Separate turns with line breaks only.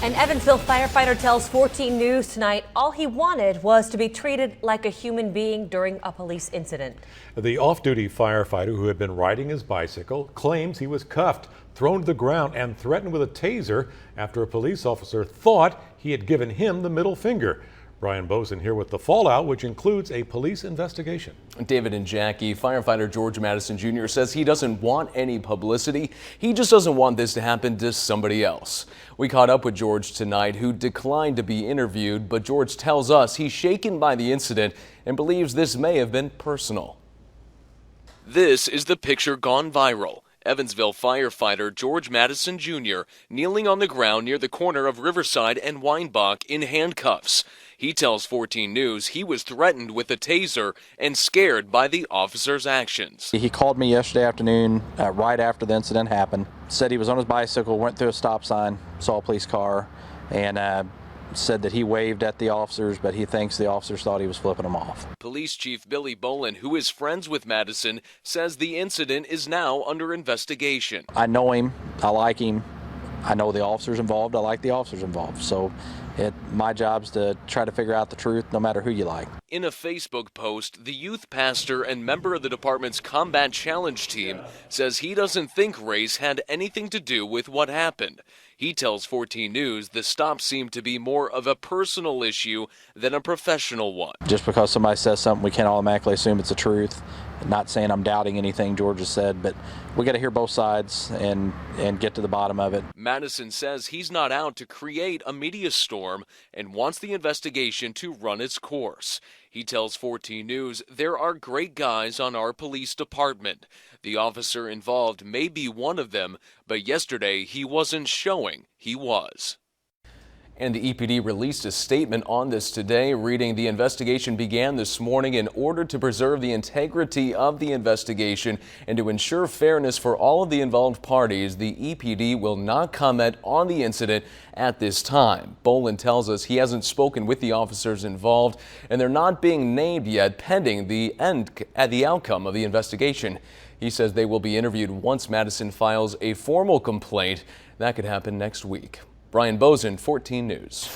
An Evansville firefighter tells 14 News tonight all he wanted was to be treated like a human being during a police incident.
The off-duty firefighter who had been riding his bicycle claims he was cuffed, thrown to the ground, and threatened with a taser after a police officer thought he had given him the middle finger. Brian Bozen here with the fallout, which includes a police investigation.
David and Jackie, firefighter George Madison Jr. says he doesn't want any publicity. He just doesn't want this to happen to somebody else. We caught up with George tonight, who declined to be interviewed, but George tells us he's shaken by the incident and believes this may have been personal. This is the picture gone viral. Evansville firefighter George Madison Jr. kneeling on the ground near the corner of Riverside and Weinbach in handcuffs. He tells 14 News he was threatened with a taser and scared by the officer's actions.
He called me yesterday afternoon right after the incident happened. Said he was on his bicycle, went through a stop sign, saw a police car, and said that he waved at the officers, but he thinks the officers thought he was flipping them off.
Police Chief Billy Bolin, who is friends with Madison, says the incident is now under investigation.
I know him. I like him. I know the officers involved. I like the officers involved. So my job's to try to figure out the truth, no matter who you like.
In a Facebook post, the youth pastor and member of the department's Combat Challenge team says he doesn't think race had anything to do with what happened. He tells 14 News the stop seemed to be more of a personal issue than a professional one.
Just because somebody says something, we can't automatically assume it's the truth. Not saying I'm doubting anything George has said, but we got to hear both sides and get to the bottom of it.
Madison says he's not out to create a media storm and wants the investigation to run its course. He tells 14 News there are great guys on our police department. The officer involved may be one of them, but yesterday he wasn't showing he was. And the EPD released a statement on this today, reading the investigation began this morning in order to preserve the integrity of the investigation and to ensure fairness for all of the involved parties. The EPD will not comment on the incident at this time. Bolin tells us he hasn't spoken with the officers involved and they're not being named yet, pending the outcome of the investigation. He says they will be interviewed once Madison files a formal complaint. That could happen next week. Brian Bozen, 14 News.